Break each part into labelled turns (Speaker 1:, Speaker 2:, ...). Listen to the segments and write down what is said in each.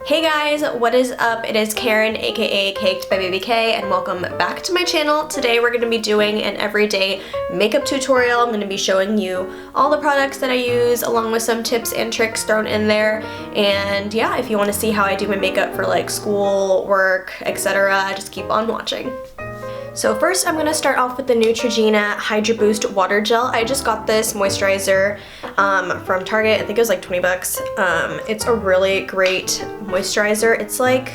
Speaker 1: Hey guys, what is up? It is Karen, aka Caked by Baby K, and welcome back to my channel. Today we're going to be doing an everyday makeup tutorial. I'm going to be showing you all the products that I use along with some tips and tricks thrown in there. And yeah, if you want to see how I do my makeup for like school, work, etc., just keep on watching. So first I'm going to start off with the Neutrogena Hydra Boost Water Gel. I just got this moisturizer from Target. I think it was like 20 bucks. It's a really great moisturizer. It's like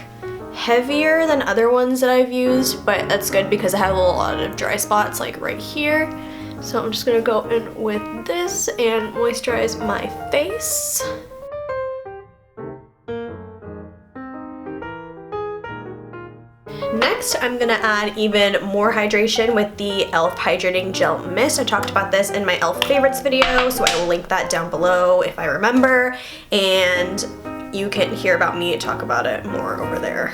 Speaker 1: heavier than other ones that I've used, but that's good because I have a lot of dry spots like right here. So I'm just going to go in with this and moisturize my face. Next, I'm gonna add even more hydration with the ELF Hydrating Gel Mist. I talked about this in my ELF favorites video, so I will link that down below if I remember, and you can hear about me talk about it more over there.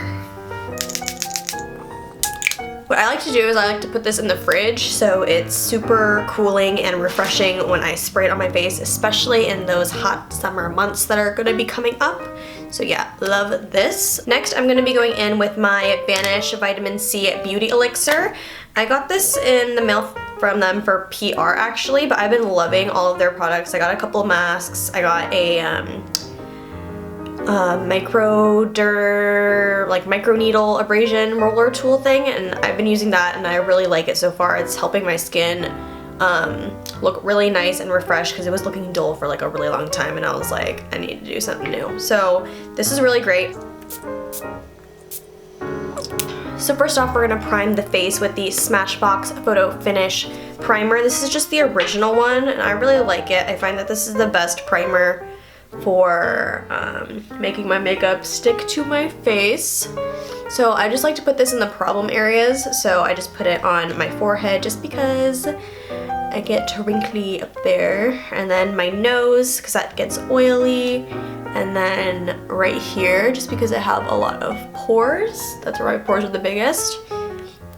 Speaker 1: What I like to do is I like to put this in the fridge so it's super cooling and refreshing when I spray it on my face, especially in those hot summer months that are gonna be coming up. So yeah, love this. Next, I'm gonna be going in with my Banish Vitamin C Beauty Elixir. I got this in the mail from them for PR actually, but I've been loving all of their products. I got a couple of masks. I got a micro needle abrasion roller tool thing, and I've been using that and I really like it so far. It's helping my skin look really nice and refreshed because it was looking dull for like a really long time, and I was like, I need to do something new. So this is really great. So first off, we're gonna prime the face with the Smashbox Photo Finish Primer. This is just the original one and I really like it. I find that this is the best primer for making my makeup stick to my face. So I just like to put this in the problem areas, so I just put it on my forehead just because I get wrinkly up there, and then my nose because that gets oily, and then right here just because I have a lot of pores. That's where my pores are the biggest.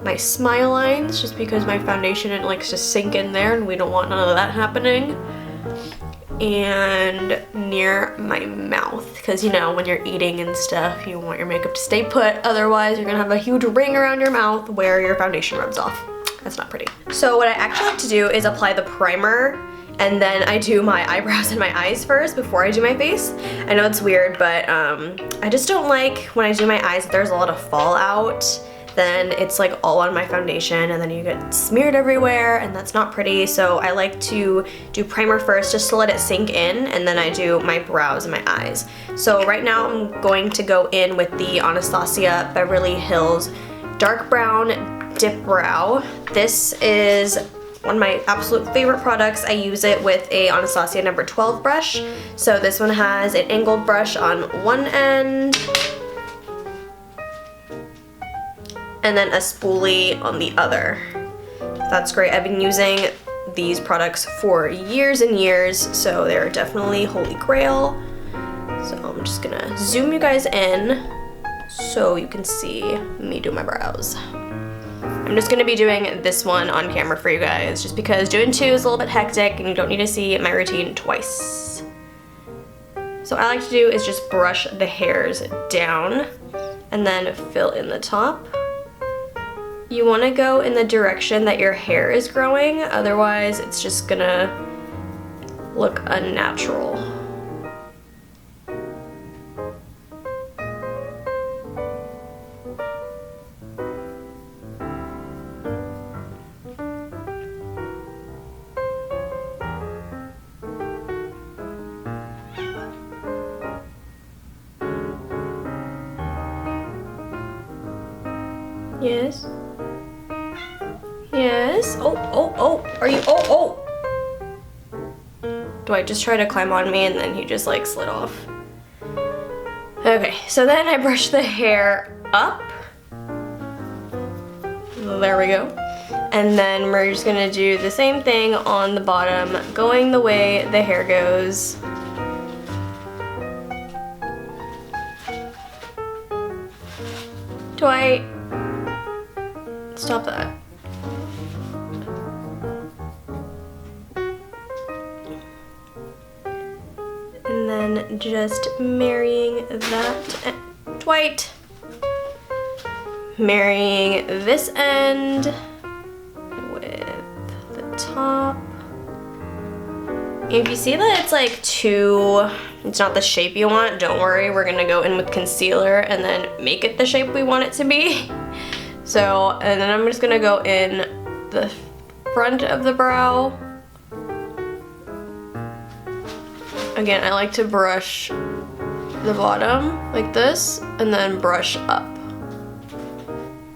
Speaker 1: My smile lines just because my foundation, it likes to sink in there and we don't want none of that happening. And near my mouth, because you know when you're eating and stuff you want your makeup to stay put, otherwise you're gonna have a huge ring around your mouth where your foundation rubs off. That's not pretty. So what I actually like to do is apply the primer and then I do my eyebrows and my eyes first before I do my face. I know it's weird, but I just don't like when I do my eyes that there's a lot of fallout. Then it's like all on my foundation and then you get smeared everywhere and that's not pretty. So I like to do primer first just to let it sink in, and then I do my brows and my eyes. So right now I'm going to go in with the Anastasia Beverly Hills Dark Brown Dipbrow. This is one of my absolute favorite products. I use it with a Anastasia number 12 brush. So this one has an angled brush on one end and then a spoolie on the other. That's great. I've been using these products for years and years, so they're definitely holy grail. So I'm just gonna zoom you guys in so you can see me do my brows. I'm just gonna be doing this one on camera for you guys just because doing two is a little bit hectic and you don't need to see my routine twice. So what I like to do is just brush the hairs down and then fill in the top. You want to go in the direction that your hair is growing, otherwise it's just gonna look unnatural. Yes. Yes. Oh, are you, oh. Do I just try to climb on me and then he just like slid off? Okay, so then I brush the hair up. There we go. And then we're just gonna do the same thing on the bottom, going the way the hair goes. Do I stop that? And then just marrying that white, marrying this end with the top. If you see that it's like it's not the shape you want, don't worry, we're gonna go in with concealer and then make it the shape we want it to be. So, and then I'm just gonna go in the front of the brow. Again, I like to brush the bottom like this and then brush up,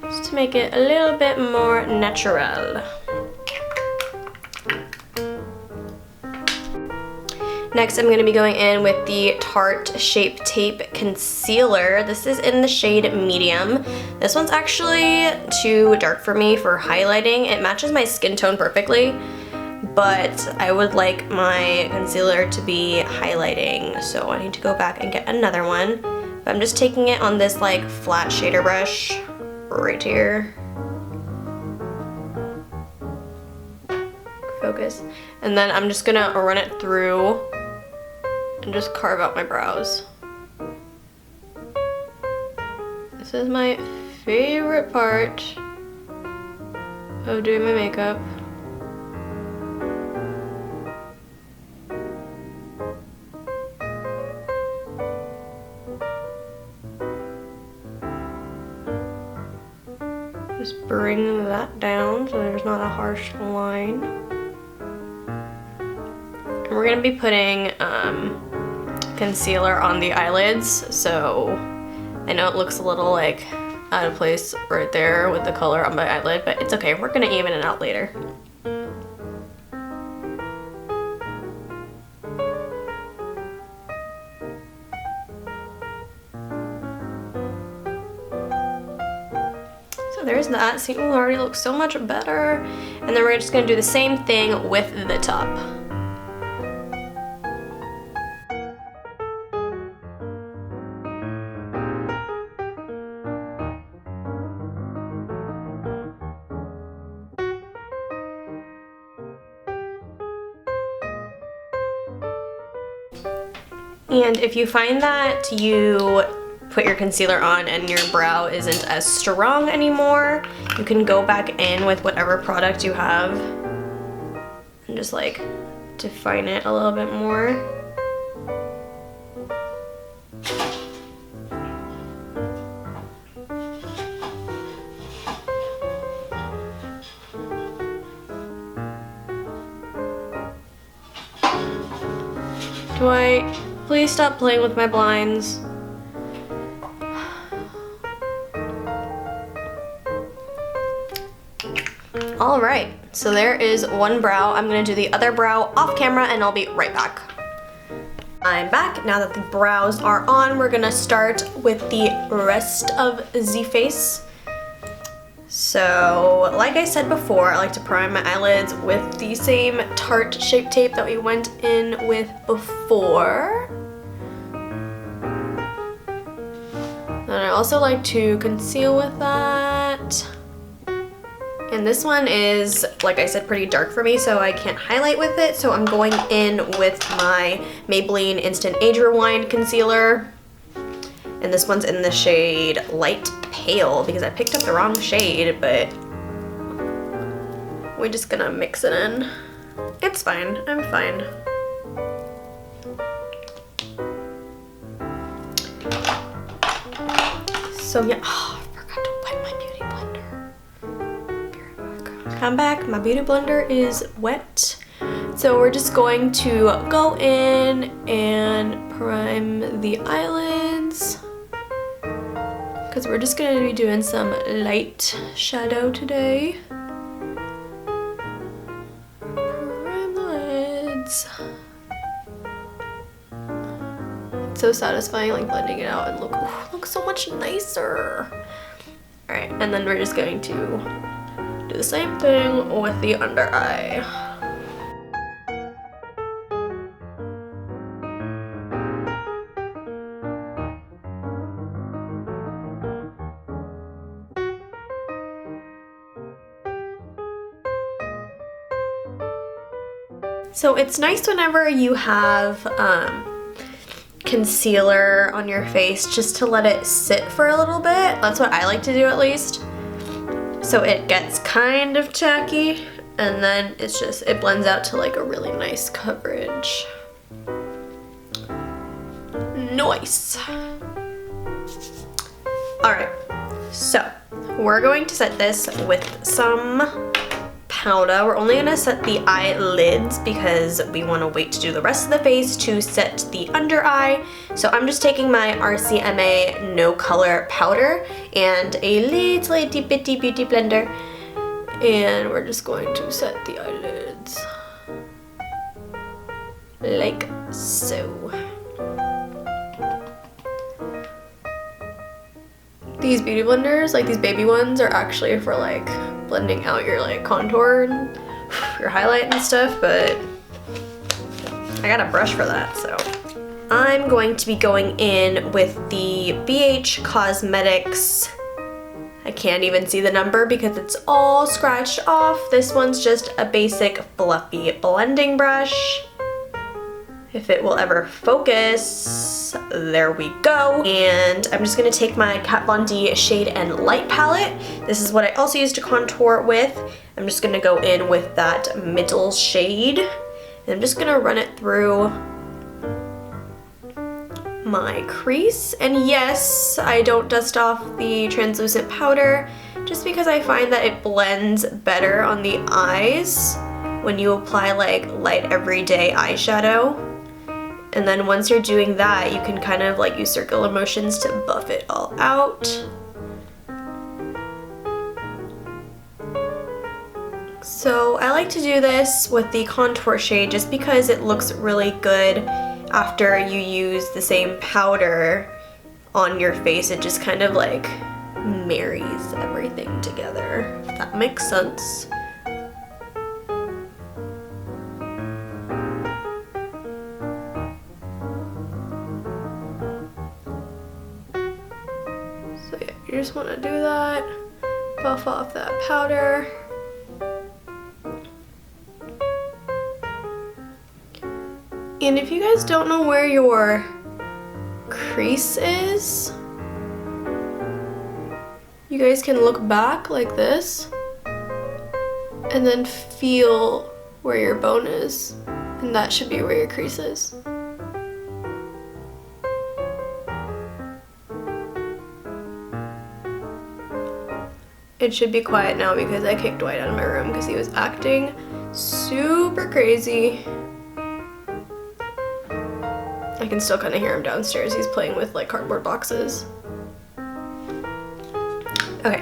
Speaker 1: just to make it a little bit more natural. Next, I'm going to be going in with the Tarte Shape Tape Concealer. This is in the shade Medium. This one's actually too dark for me for highlighting. It matches my skin tone perfectly, but I would like my concealer to be highlighting, so I need to go back and get another one. But I'm just taking it on this like flat shader brush right here. Focus. And then I'm just gonna run it through and just carve out my brows. This is my favorite part of doing my makeup. Just bring that down so there's not a harsh line. And we're gonna be putting concealer on the eyelids, so I know it looks a little like out of place right there with the color on my eyelid, but it's okay, we're gonna even it out later. So there's that. See, it already looks so much better. And then we're just gonna do the same thing with the top. And if you find that you put your concealer on and your brow isn't as strong anymore, you can go back in with whatever product you have and just like define it a little bit more. Dwight, please stop playing with my blinds. All right, so there is one brow. I'm gonna do the other brow off camera and I'll be right back. I'm back. Now that the brows are on, we're gonna start with the rest of the face. So, like I said before, I like to prime my eyelids with the same Tarte Shape Tape that we went in with before. And I also like to conceal with that. And this one is, like I said, pretty dark for me, so I can't highlight with it. So I'm going in with my Maybelline Instant Age Rewind Concealer. And this one's in the shade Light Pale because I picked up the wrong shade, but we're just gonna mix it in. It's fine, I'm fine. So yeah, oh, I forgot to wet my beauty blender. Be right back. I'm back, my beauty blender is wet. So we're just going to go in and prime the eyelids, because we're just going to be doing some light shadow today. Prime the lids. It's so satisfying, like blending it out and looks so much nicer. Alright, and then we're just going to do the same thing with the under eye. So it's nice whenever you have concealer on your face just to let it sit for a little bit. That's what I like to do, at least. So it gets kind of tacky, and then it blends out to like a really nice coverage. Nice. Alright, so we're going to set this with some powder. We're only gonna set the eyelids because we want to wait to do the rest of the face to set the under eye. So I'm just taking my RCMA no color powder and a little itty bitty beauty blender, and we're just going to set the eyelids like so. These beauty blenders, like these baby ones, are actually for like blending out your like contour and your highlight and stuff, but I got a brush for that, so. I'm going to be going in with the BH Cosmetics. I can't even see the number because it's all scratched off. This one's just a basic fluffy blending brush. If it will ever focus, there we go. And I'm just gonna take my Kat Von D Shade and Light palette. This is what I also use to contour with. I'm just gonna go in with that middle shade, and I'm just gonna run it through my crease. And yes, I don't dust off the translucent powder just because I find that it blends better on the eyes when you apply like light everyday eyeshadow. And then once you're doing that, you can kind of like use circular motions to buff it all out. So I like to do this with the contour shade just because it looks really good after you use the same powder on your face. It just kind of like marries everything together, if that makes sense. You just want to do that, buff off that powder. And if you guys don't know where your crease is, you guys can look back like this and then feel where your bone is, and that should be where your crease is. It should be quiet now because I kicked Dwight out of my room because he was acting super crazy. I can still kind of hear him downstairs. He's playing with like cardboard boxes. Okay,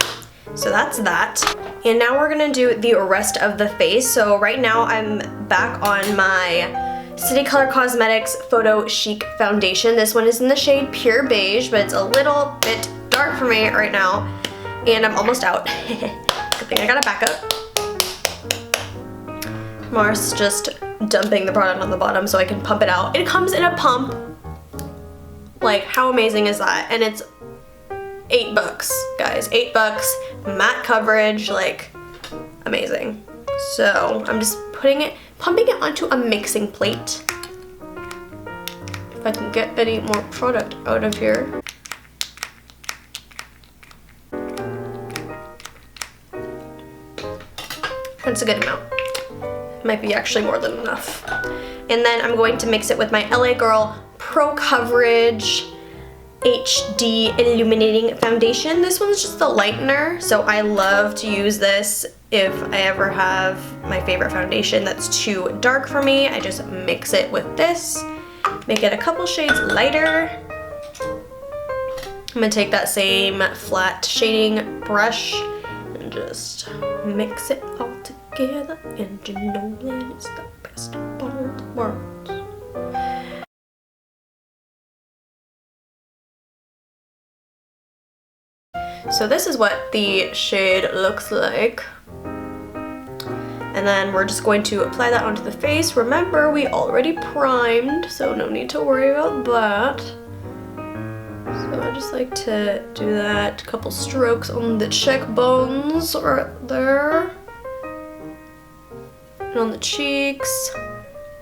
Speaker 1: so that's that. And now we're gonna do the rest of the face. So right now I'm back on my City Color Cosmetics Photo Chic Foundation. This one is in the shade Pure Beige, but it's a little bit dark for me right now. And I'm almost out. Good thing I got a backup. Mars just dumping the product on the bottom so I can pump it out. It comes in a pump. Like, how amazing is that? And it's $8, guys. $8, matte coverage, like, amazing. So I'm just pumping it onto a mixing plate. If I can get any more product out of here. That's a good amount. Might be actually more than enough. And then I'm going to mix it with my LA Girl Pro Coverage HD Illuminating Foundation. This one's just a lightener, so I love to use this if I ever have my favorite foundation that's too dark for me. I just mix it with this, make it a couple shades lighter. I'm gonna take that same flat shading brush and just mix it all together, and you know that it's the best of both worlds. So this is what the shade looks like. And then we're just going to apply that onto the face. Remember, we already primed, so no need to worry about that. So I just like to do that, couple strokes on the cheekbones right there. And on the cheeks,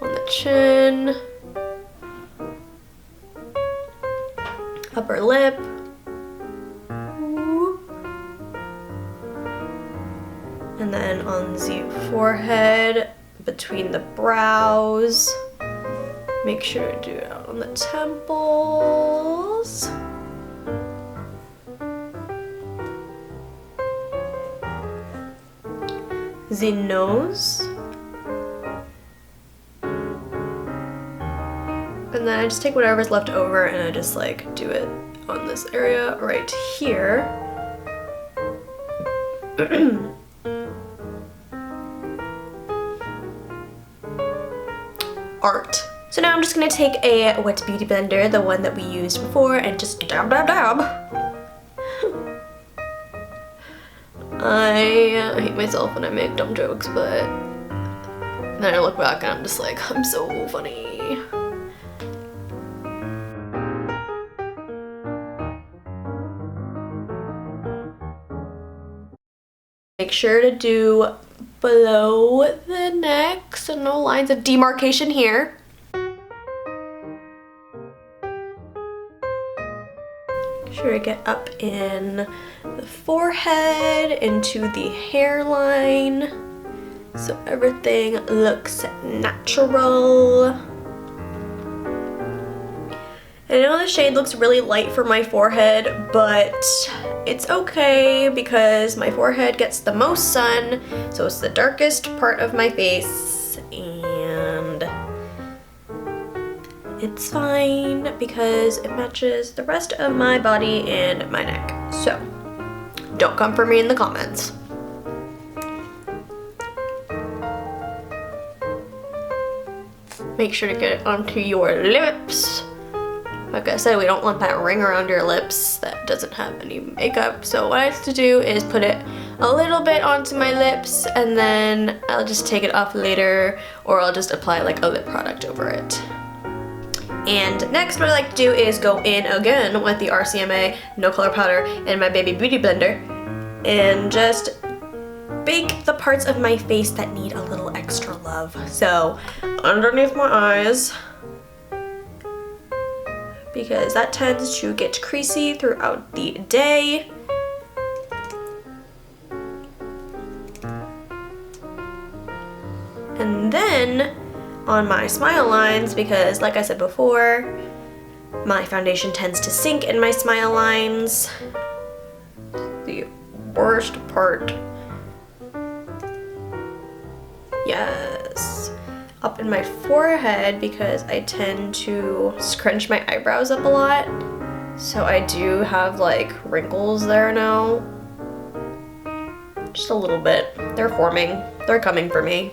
Speaker 1: on the chin. upper lip. And then on the forehead, between the brows. Make sure to do it on the temples. The nose. And then I just take whatever's left over and I just like do it on this area right here. Art. So now I'm just gonna take a wet beauty blender, the one that we used before, and just dab dab dab. I hate myself when I make dumb jokes, but then I look back and I'm just like, I'm so funny. Make sure to do below the neck, so no lines of demarcation here. Make sure to get up in the forehead, into the hairline, so everything looks natural. I know the shade looks really light for my forehead, but it's okay because my forehead gets the most sun, so it's the darkest part of my face, and it's fine because it matches the rest of my body and my neck. So, don't come for me in the comments. Make sure to get it onto your lips. Like I said, we don't want that ring around your lips that doesn't have any makeup. So what I have to do is put it a little bit onto my lips and then I'll just take it off later, or I'll just apply like a lip product over it. And next what I like to do is go in again with the RCMA No Color Powder and my Baby Beauty Blender and just bake the parts of my face that need a little extra love. So underneath my eyes, because that tends to get creasy throughout the day. And then on my smile lines, because like I said before, my foundation tends to sink in my smile lines. The worst part. Yes. Up in my forehead because I tend to scrunch my eyebrows up a lot. So I do have like wrinkles there now. Just a little bit. They're forming. They're coming for me.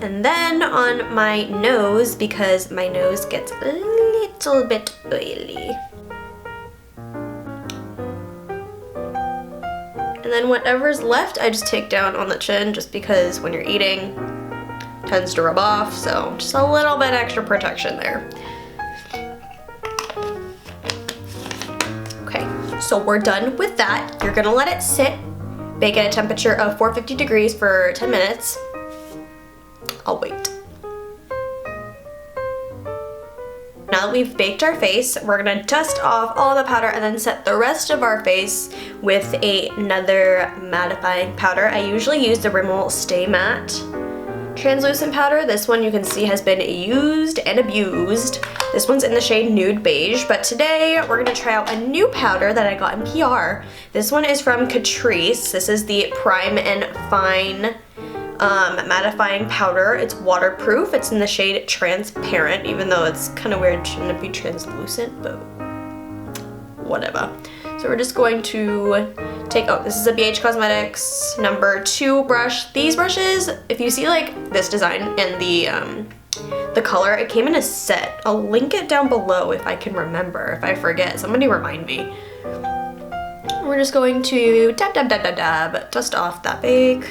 Speaker 1: And then on my nose, because my nose gets a little bit oily. And then whatever's left, I just take down on the chin just because when you're eating, it tends to rub off. So just a little bit extra protection there. Okay, so we're done with that. You're gonna let it sit, bake at a temperature of 450 degrees for 10 minutes. I'll wait. Now that we've baked our face, we're gonna dust off all the powder and then set the rest of our face with another mattifying powder. I usually use the Rimmel Stay Matte translucent powder. This one you can see has been used and abused. This one's in the shade Nude Beige, but today we're gonna try out a new powder that I got in PR. This one is from Catrice. This is the Prime and Fine mattifying powder. It's waterproof. It's in the shade Transparent, even though it's kind of weird, shouldn't it be translucent, but whatever. So we're just going to take, oh, this is a BH Cosmetics number 2 brush. These brushes, if you see like this design and the color, it came in a set. I'll link it down below if I can remember. If I forget, somebody remind me. We're just going to dab, dab, dab, dab, dab, dust off that bake.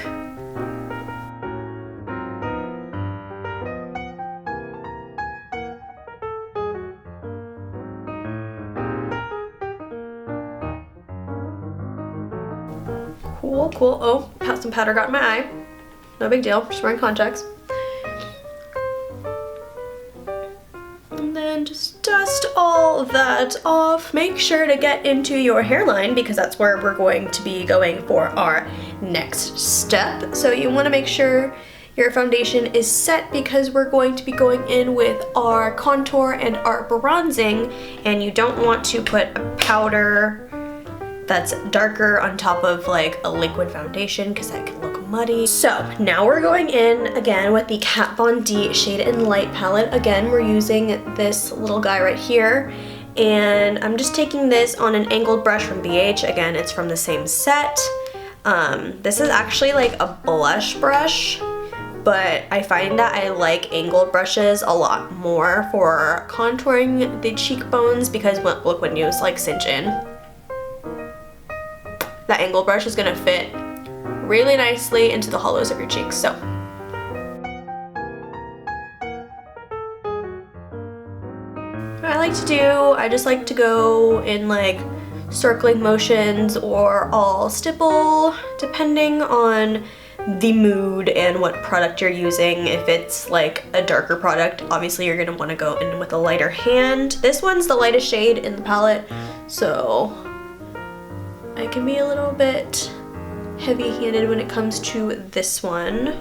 Speaker 1: Cool, cool. Oh, some powder got in my eye. No big deal, just wearing contacts. And then just dust all that off, make sure to get into your hairline because that's where we're going to be going for our next step. So you want to make sure your foundation is set because we're going to be going in with our contour and our bronzing, and you don't want to put a powder that's darker on top of like a liquid foundation because that can look muddy. So now we're going in again with the Kat Von D Shade and Light palette. Again, we're using this little guy right here, and I'm just taking this on an angled brush from BH. Again, it's from the same set. This is actually like a blush brush, but I find that I like angled brushes a lot more for contouring the cheekbones because look, when you like cinch in, that angled brush is gonna fit really nicely into the hollows of your cheeks. So what I just like to go in like circling motions or all stipple, depending on the mood and what product you're using. If it's like a darker product, obviously you're gonna want to go in with a lighter hand. This one's the lightest shade in the palette, so I can be a little bit heavy-handed when it comes to this one.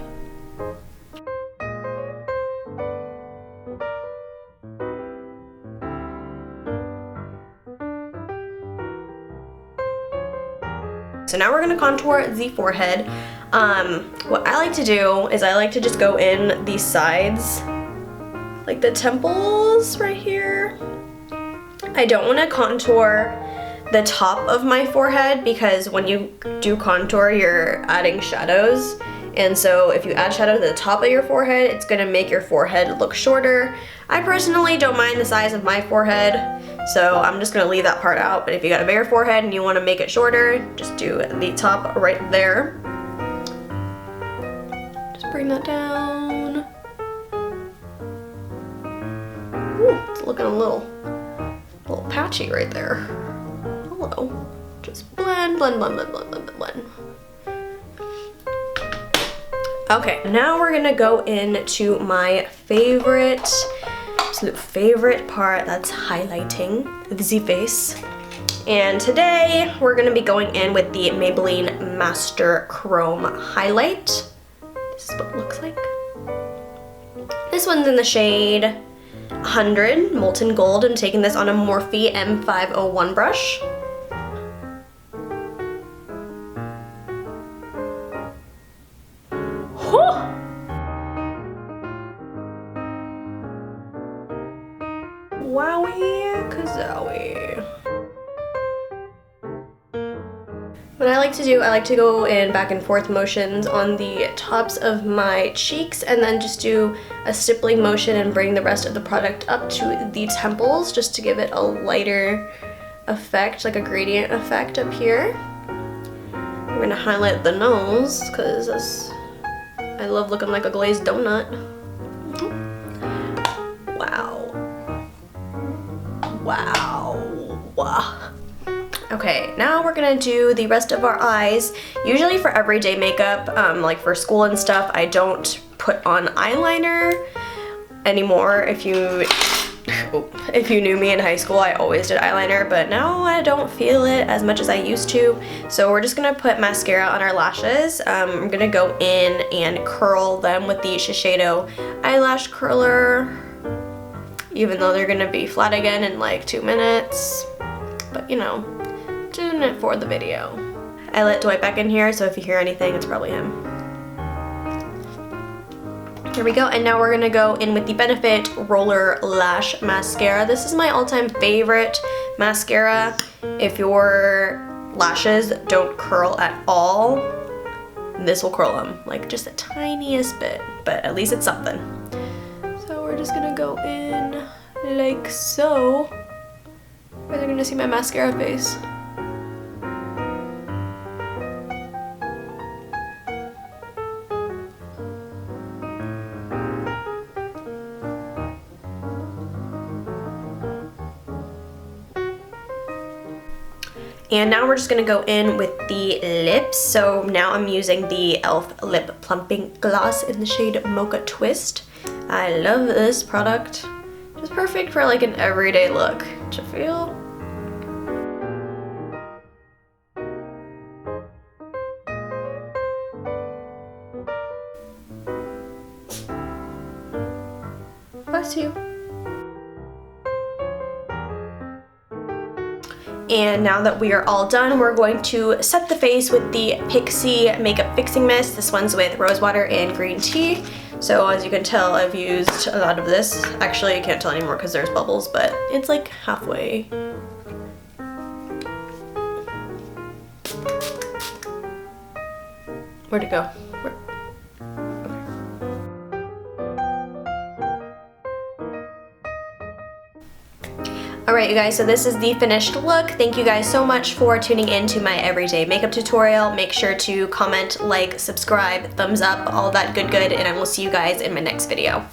Speaker 1: So now we're gonna contour the forehead. What I like to do is I like to just go in these sides, like the temples right here. I don't want to contour the top of my forehead because when you do contour, you're adding shadows. And so if you add shadow to the top of your forehead, it's gonna make your forehead look shorter. I personally don't mind the size of my forehead, so I'm just gonna leave that part out. But if you got a bigger forehead and you wanna make it shorter, just do the top right there. Just bring that down. Ooh, it's looking a little patchy right there. Hello. Just blend, blend, blend, blend, blend, blend, blend. Okay, now we're gonna go into my absolute favorite part, that's highlighting the face. And today we're gonna be going in with the Maybelline Master Chrome Highlight. This is what it looks like. This one's in the shade 100 Molten Gold. I'm taking this on a Morphe M501 brush. Wowie kazowie. What I like to do, I like to go in back and forth motions on the tops of my cheeks and then just do a stippling motion and bring the rest of the product up to the temples just to give it a lighter effect, like a gradient effect up here. We're gonna highlight the nose because I love looking like a glazed donut. Wow. Wow. Okay, now we're gonna do the rest of our eyes. Usually for everyday makeup, like for school and stuff, I don't put on eyeliner anymore. If you knew me in high school, I always did eyeliner, but now I don't feel it as much as I used to. So we're just gonna put mascara on our lashes. I'm gonna go in and curl them with the Shiseido eyelash curler, even though they're gonna be flat again in like 2 minutes. But you know, doing it for the video. I let Dwight back in here, so if you hear anything, it's probably him. Here we go, and now we're gonna go in with the Benefit Roller Lash Mascara. This is my all-time favorite mascara. If your lashes don't curl at all, this will curl them, like just the tiniest bit, but at least it's something. So we're just gonna go in like so. Or they're gonna see my mascara face. And now we're just gonna go in with the lips. So now I'm using the ELF Lip Plumping Gloss in the shade Mocha Twist. I love this product. It's perfect for like an everyday look, don't you feel? Bless you. And now that we are all done, we're going to set the face with the Pixi Makeup Fixing Mist. This one's with rose water and green tea. So as you can tell, I've used a lot of this. Actually, I can't tell anymore because there's bubbles, but it's like halfway. Where'd it go? Alright you guys, so this is the finished look. Thank you guys so much for tuning in to my everyday makeup tutorial. Make sure to comment, like, subscribe, thumbs up, all that good, and I will see you guys in my next video.